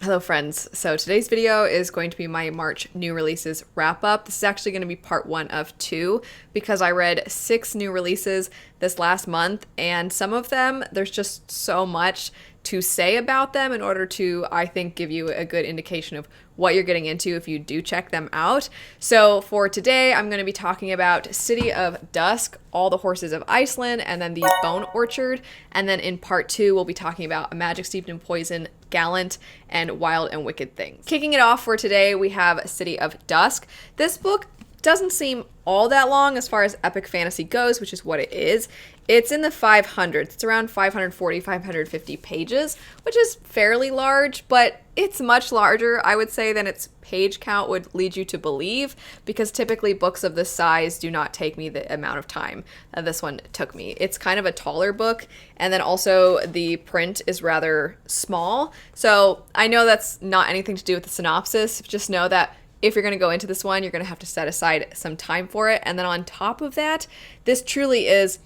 Hello friends, so today's video is going to be my March new releases wrap up. This is actually going to be part one of two because I read 6 new releases this last month, and some of them, there's just so much to say about them in order to, I think, give you a good indication of what you're getting into if you do check them out. So for today, I'm going to be talking about City of Dusk, All the Horses of Iceland, and then the Bone Orchard. And then in part two, we'll be talking about A Magic Steeped in Poison, Gallant, and Wild and Wicked Things. Kicking it off for today, we have City of Dusk. This book doesn't seem all that long as far as epic fantasy goes, which is what it is. It's in the 500s. It's around 540, 550 pages, which is fairly large, but it's much larger, I would say, than its page count would lead you to believe, because typically books of this size do not take me the amount of time that this one took me. It's kind of a taller book, and then also the print is rather small. So I know that's not anything to do with the synopsis. Just know that if you're going to go into this one, you're going to have to set aside some time for it. And then on top of that, this truly is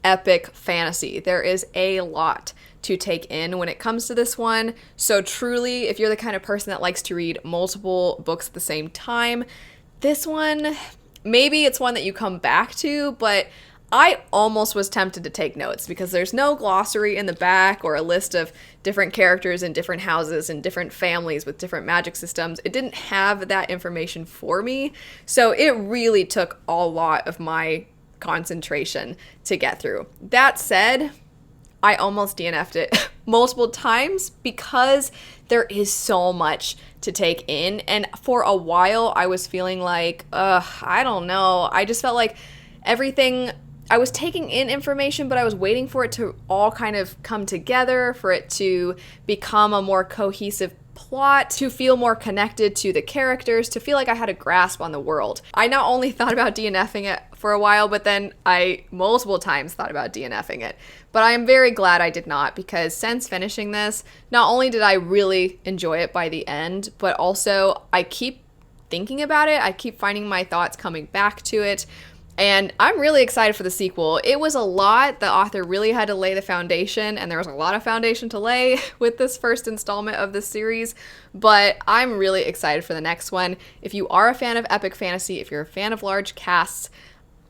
epic fantasy. There is a lot to take in when it comes to this one. So truly, if you're the kind of person that likes to read multiple books at the same time, this one, maybe it's one that you come back to, but I almost was tempted to take notes because there's no glossary in the back or a list of different characters in different houses and different families with different magic systems. It didn't have that information for me, so it really took a lot of my concentration to get through. That said, I almost DNF'd it multiple times because there is so much to take in, and for a while I was feeling like, I don't know, I just felt like everything, I was taking in information, but I was waiting for it to all kind of come together, for it to become a more cohesive plot, to feel more connected to the characters, to feel like I had a grasp on the world. I not only thought about DNFing it for a while, but then I multiple times thought about DNFing it. But I am very glad I did not, because since finishing this, not only did I really enjoy it by the end, but also I keep thinking about it. I keep finding my thoughts coming back to it. And I'm really excited for the sequel. It was a lot. The author really had to lay the foundation, and there was a lot of foundation to lay with this first installment of this series, but I'm really excited for the next one. If you are a fan of epic fantasy, if you're a fan of large casts,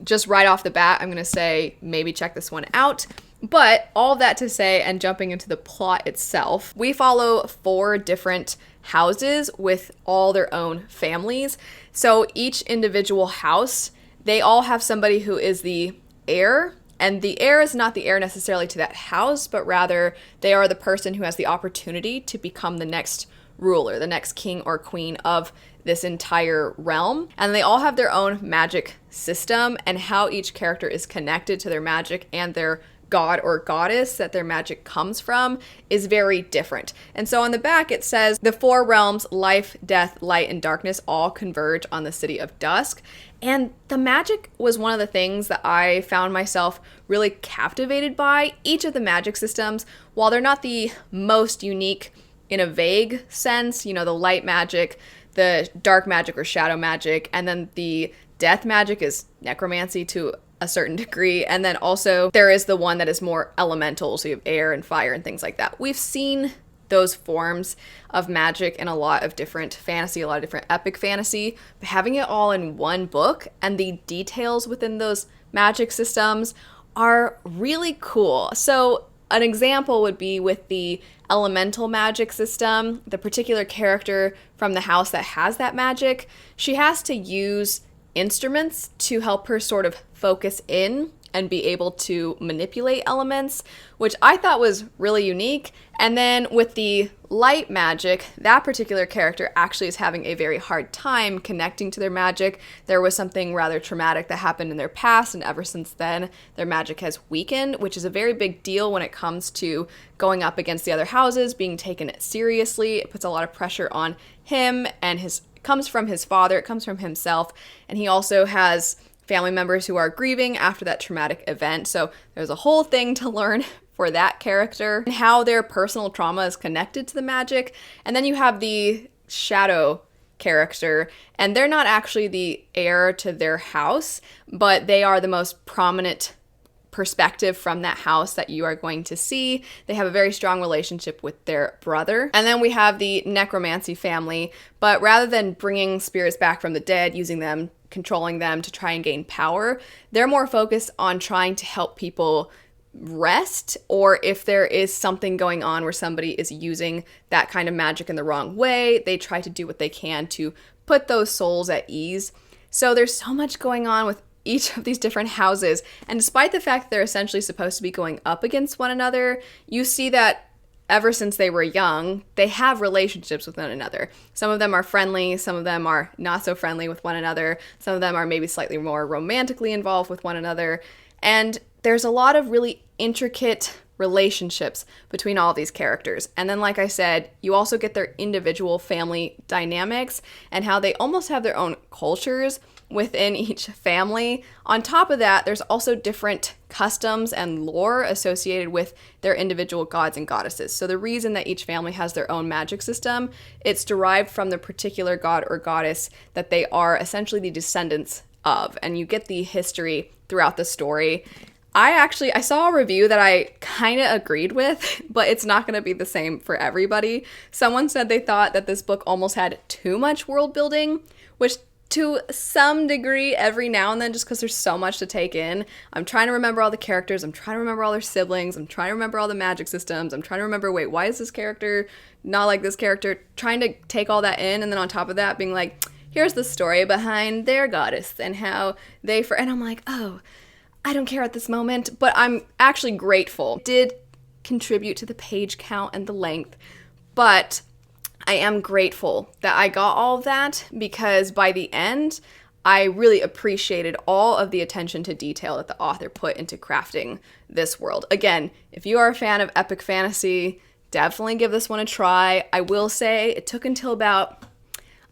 just right off the bat, I'm going to say maybe check this one out. But all that to say, and jumping into the plot itself, we follow 4 different houses with all their own families. So each individual house, they all have somebody who is the heir, and the heir is not the heir necessarily to that house, but rather they are the person who has the opportunity to become the next ruler, the next king or queen of this entire realm. And they all have their own magic system, and how each character is connected to their magic and their god or goddess that their magic comes from is very different. And so on the back it says the 4 realms, life, death, light, and darkness, all converge on the City of Dusk. And the magic was one of the things that I found myself really captivated by. Each of the magic systems, while they're not the most unique in a vague sense, you know, the light magic, the dark magic or shadow magic, and then the death magic is necromancy to a certain degree, and then also there is the one that is more elemental, so you have air and fire and things like that. We've seen those forms of magic in a lot of different fantasy, a lot of different epic fantasy, but having it all in one book and the details within those magic systems are really cool. So an example would be with the elemental magic system. The particular character from the house that has that magic, she has to use instruments to help her sort of focus in and be able to manipulate elements, which I thought was really unique. And then with the light magic, that particular character actually is having a very hard time connecting to their magic. There was something rather traumatic that happened in their past, and ever since then, their magic has weakened, which is a very big deal when it comes to going up against the other houses, being taken seriously. It puts a lot of pressure on him, and it comes from his father, it comes from himself, and he also has family members who are grieving after that traumatic event. So there's a whole thing to learn for that character and how their personal trauma is connected to the magic. And then you have the shadow character, and they're not actually the heir to their house, but they are the most prominent perspective from that house that you are going to see. They have a very strong relationship with their brother. And then we have the necromancy family, but rather than bringing spirits back from the dead, using them, controlling them to try and gain power, they're more focused on trying to help people rest, or if there is something going on where somebody is using that kind of magic in the wrong way, they try to do what they can to put those souls at ease. So there's so much going on with each of these different houses, and despite the fact that they're essentially supposed to be going up against one another, you see that ever since they were young, they have relationships with one another. Some of them are friendly, some of them are not so friendly with one another, some of them are maybe slightly more romantically involved with one another, and there's a lot of really intricate relationships between all of these characters. And then, like I said, you also get their individual family dynamics and how they almost have their own cultures within each family. On top of that, there's also different customs and lore associated with their individual gods and goddesses. So the reason that each family has their own magic system, it's derived from the particular god or goddess that they are essentially the descendants of. And you get the history throughout the story. I saw a review that I kind of agreed with, but it's not going to be the same for everybody. Someone said they thought that this book almost had too much world building, which to some degree every now and then, just because there's so much to take in. I'm trying to remember all the characters. I'm trying to remember all their siblings. I'm trying to remember all the magic systems. I'm trying to remember, wait, why is this character not like this character? Trying to take all that in, and then on top of that being like, here's the story behind their goddess and how they, and I'm like, oh, I don't care at this moment, but I'm actually grateful. It did contribute to the page count and the length, but I am grateful that I got all of that, because by the end, I really appreciated all of the attention to detail that the author put into crafting this world. Again, if you are a fan of epic fantasy, definitely give this one a try. I will say it took until about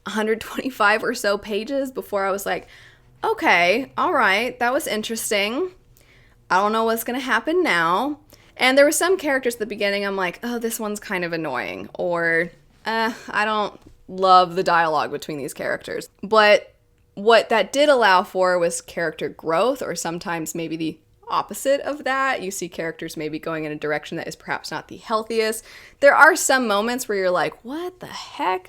125 or so pages before I was like, okay, all right, that was interesting. I don't know what's going to happen now. And there were some characters at the beginning I'm like, oh, this one's kind of annoying, or I don't love the dialogue between these characters. But what that did allow for was character growth, or sometimes maybe the opposite of that. You see characters maybe going in a direction that is perhaps not the healthiest. There are some moments where you're like, what the heck?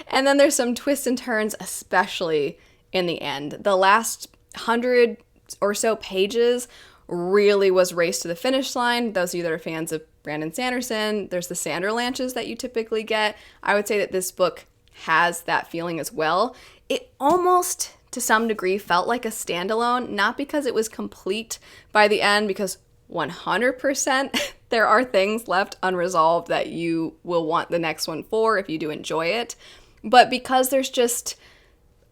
And then there's some twists and turns, especially in the end. The last 100 or so pages really was race to the finish line. Those of you that are fans of Brandon Sanderson, there's the Sanderlanches that you typically get. I would say that this book has that feeling as well. It almost, to some degree, felt like a standalone, not because it was complete by the end, because 100% there are things left unresolved that you will want the next one for if you do enjoy it, but because there's just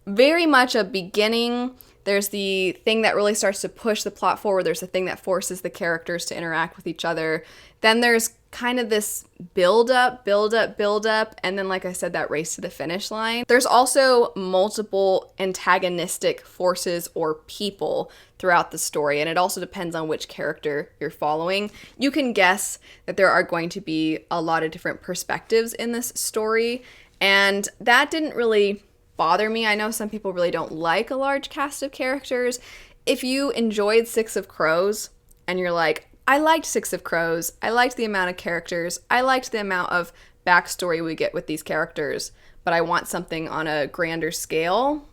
very much a beginning. There's the thing that really starts to push the plot forward. There's the thing that forces the characters to interact with each other. Then there's kind of this build up, and then, like I said, that race to the finish line. There's also multiple antagonistic forces or people throughout the story, and it also depends on which character you're following. You can guess that there are going to be a lot of different perspectives in this story, and that didn't really bother me. I know some people really don't like a large cast of characters. If you enjoyed Six of Crows and you're like, I liked Six of Crows, I liked the amount of characters, I liked the amount of backstory we get with these characters, but I want something on a grander scale,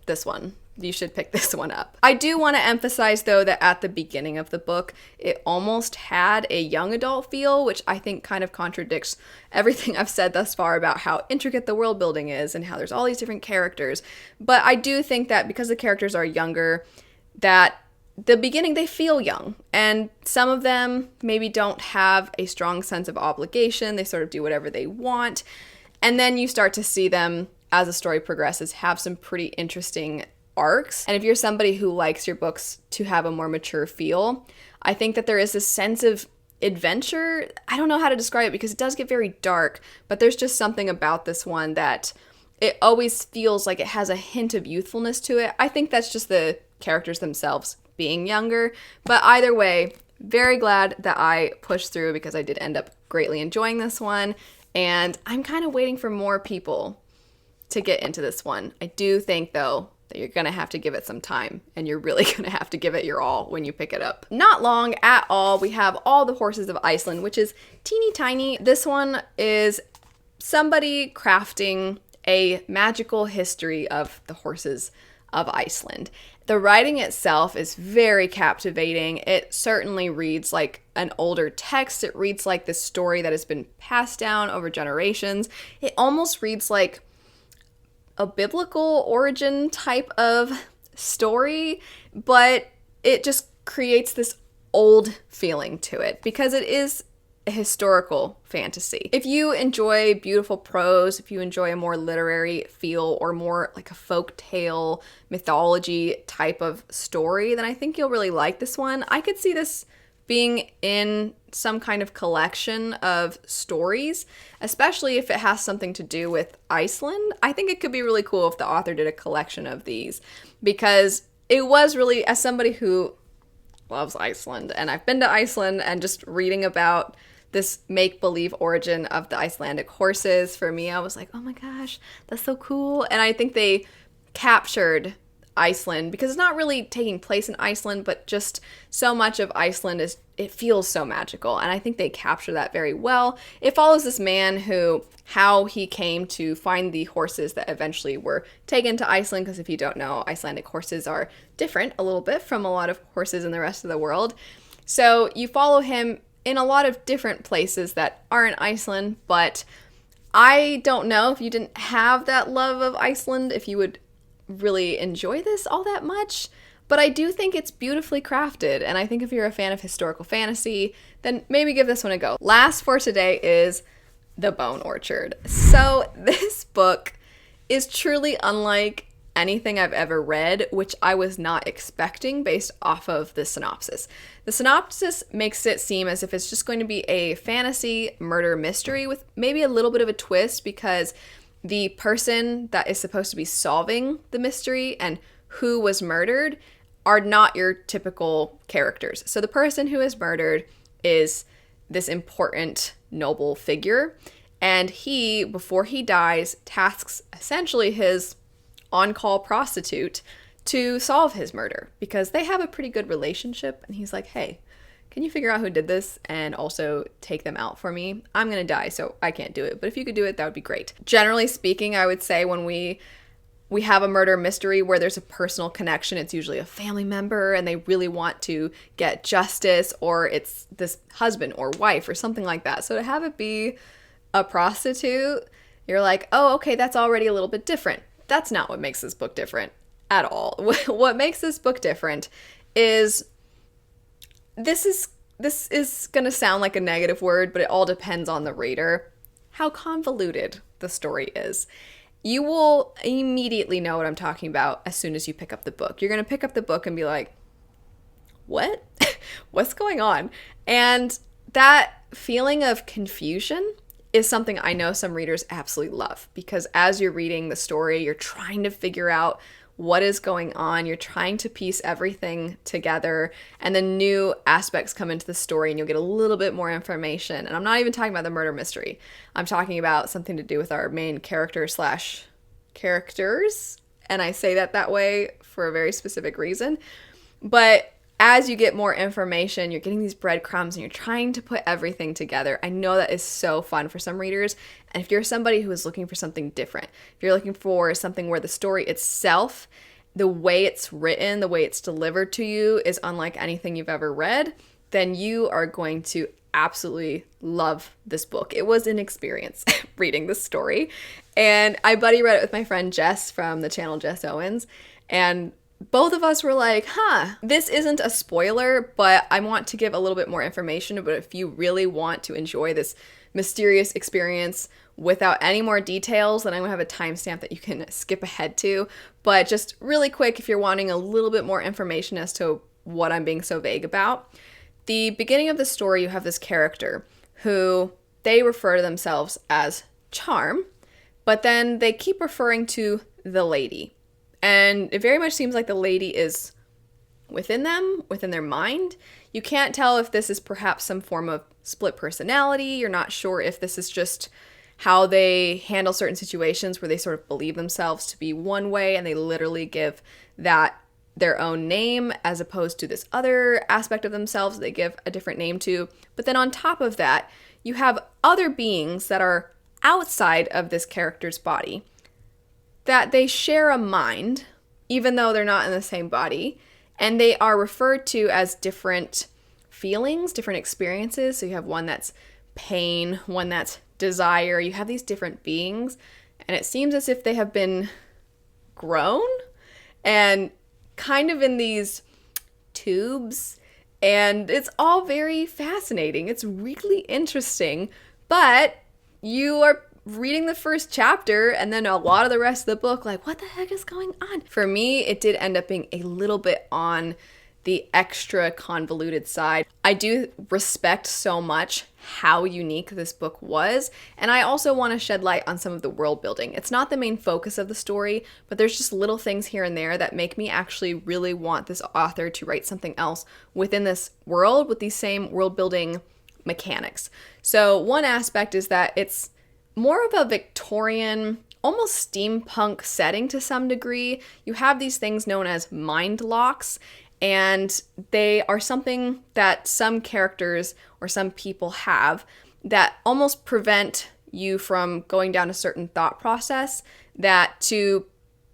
this one. You should pick this one up. I do want to emphasize, though, that at the beginning of the book, it almost had a young adult feel, which I think kind of contradicts everything I've said thus far about how intricate the world building is and how there's all these different characters. But I do think that because the characters are younger, that the beginning, they feel young, and some of them maybe don't have a strong sense of obligation. They sort of do whatever they want. And then you start to see them, as the story progresses, have some pretty interesting arcs. And if you're somebody who likes your books to have a more mature feel, I think that there is this sense of adventure. I don't know how to describe it because it does get very dark, but there's just something about this one that it always feels like it has a hint of youthfulness to it. I think that's just the characters themselves being younger, but either way, very glad that I pushed through because I did end up greatly enjoying this one, and I'm kind of waiting for more people to get into this one. I do think, though, that you're gonna have to give it some time, and you're really gonna have to give it your all when you pick it up. Not long at all, we have All the Horses of Iceland, which is teeny tiny. This one is somebody crafting a magical history of the horses of Iceland. The writing itself is very captivating. It certainly reads like an older text. It reads like this story that has been passed down over generations. It almost reads like a biblical origin type of story, but it just creates this old feeling to it because it is a historical fantasy. If you enjoy beautiful prose, if you enjoy a more literary feel or more like a folk tale mythology type of story, then I think you'll really like this one. I could see this being in some kind of collection of stories, especially if it has something to do with Iceland. I think it could be really cool if the author did a collection of these, because it was really, as somebody who loves Iceland, and I've been to Iceland, and just reading about this make-believe origin of the Icelandic horses, for me, I was like, oh my gosh, that's so cool. And I think they captured Iceland, because it's not really taking place in Iceland, but just so much of Iceland is, it feels so magical, and I think they capture that very well. It follows this man how he came to find the horses that eventually were taken to Iceland, because if you don't know, Icelandic horses are different a little bit from a lot of horses in the rest of the world. So you follow him in a lot of different places that aren't Iceland, but I don't know if you didn't have that love of Iceland, if you would really enjoy this all that much. But I do think it's beautifully crafted, and I think if you're a fan of historical fantasy, then maybe give this one a go. Last for today is The Bone Orchard. So this book is truly unlike anything I've ever read, which I was not expecting based off of the synopsis. The synopsis makes it seem as if it's just going to be a fantasy murder mystery with maybe a little bit of a twist, because the person that is supposed to be solving the mystery and who was murdered are not your typical characters. So the person who is murdered is this important noble figure, and he, before he dies, tasks essentially his on-call prostitute to solve his murder, because they have a pretty good relationship, and he's like, hey, can you figure out who did this and also take them out for me? I'm gonna die, so I can't do it, but if you could do it, that would be great. Generally speaking, I would say when we have a murder mystery where there's a personal connection, it's usually a family member and they really want to get justice, or it's this husband or wife or something like that. So to have it be a prostitute, you're like, oh, okay, that's already a little bit different. That's not what makes this book different at all. What makes this book different is this is going to sound like a negative word, but it all depends on the reader, how convoluted the story is. You will immediately know what I'm talking about as soon as you pick up the book. You're going to pick up the book and be like, what? What's going on? And that feeling of confusion is something I know some readers absolutely love, because as you're reading the story, you're trying to figure out what is going on. You're trying to piece everything together, and then new aspects come into the story and you'll get a little bit more information. And I'm not even talking about the murder mystery. I'm talking about something to do with our main character / characters. And I say that way for a very specific reason. But as you get more information, you're getting these breadcrumbs and you're trying to put everything together. I know that is so fun for some readers. And if you're somebody who is looking for something different, if you're looking for something where the story itself, the way it's written, the way it's delivered to you is unlike anything you've ever read, then you are going to absolutely love this book. It was an experience reading this story. And I buddy read it with my friend Jess from the channel Jess Owens. And both of us were like, this isn't a spoiler, but I want to give a little bit more information. But if you really want to enjoy this mysterious experience without any more details, then I'm going to have a timestamp that you can skip ahead to. But just really quick, if you're wanting a little bit more information as to what I'm being so vague about, the beginning of the story, you have this character who they refer to themselves as Charm, but then they keep referring to the lady. And it very much seems like the lady is within them, within their mind. You can't tell if this is perhaps some form of split personality. You're not sure if this is just how they handle certain situations where they sort of believe themselves to be one way and they literally give that their own name as opposed to this other aspect of themselves they give a different name to. But then on top of that, you have other beings that are outside of this character's body, that they share a mind, even though they're not in the same body, and they are referred to as different feelings, different experiences. So you have one that's pain, one that's desire. You have these different beings, and it seems as if they have been grown and kind of in these tubes, and it's all very fascinating. It's really interesting, but you are reading the first chapter and then a lot of the rest of the book like, what the heck is going on? For me, it did end up being a little bit on the extra convoluted side. I do respect so much how unique this book was, and I also want to shed light on some of the world building. It's not the main focus of the story, but there's just little things here and there that make me actually really want this author to write something else within this world with these same world building mechanics. So one aspect is that it's more of a Victorian, almost steampunk setting to some degree. You have these things known as mind locks, and they are something that some characters or some people have that almost prevent you from going down a certain thought process. That, to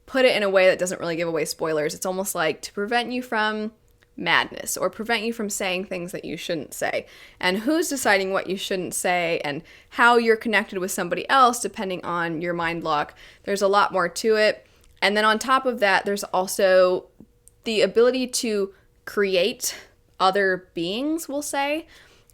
put it in a way that doesn't really give away spoilers, it's almost like to prevent you from madness or prevent you from saying things that you shouldn't say. And who's deciding what you shouldn't say and how you're connected with somebody else depending on your mind lock. There's a lot more to it. And then on top of that, there's also the ability to create other beings, we'll say,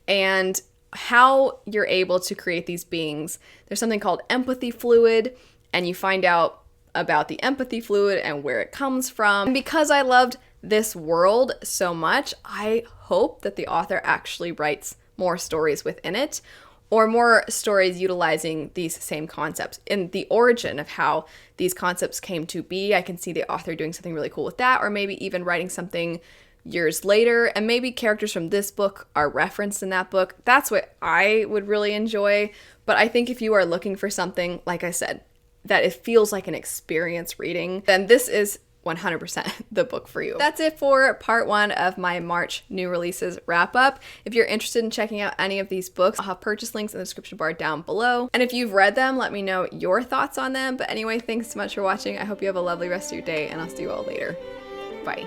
and how you're able to create these beings. There's something called empathy fluid, and you find out about the empathy fluid and where it comes from. And because I loved this world so much, I hope that the author actually writes more stories within it, or more stories utilizing these same concepts. In the origin of how these concepts came to be, I can see the author doing something really cool with that, or maybe even writing something years later, and maybe characters from this book are referenced in that book. That's what I would really enjoy. But I think if you are looking for something, like I said, that it feels like an experience reading, then this is 100% the book for you. That's it for part 1 of my March new releases wrap up. If you're interested in checking out any of these books, I'll have purchase links in the description bar down below. And if you've read them, let me know your thoughts on them. But anyway, thanks so much for watching. I hope you have a lovely rest of your day, and I'll see you all later. Bye.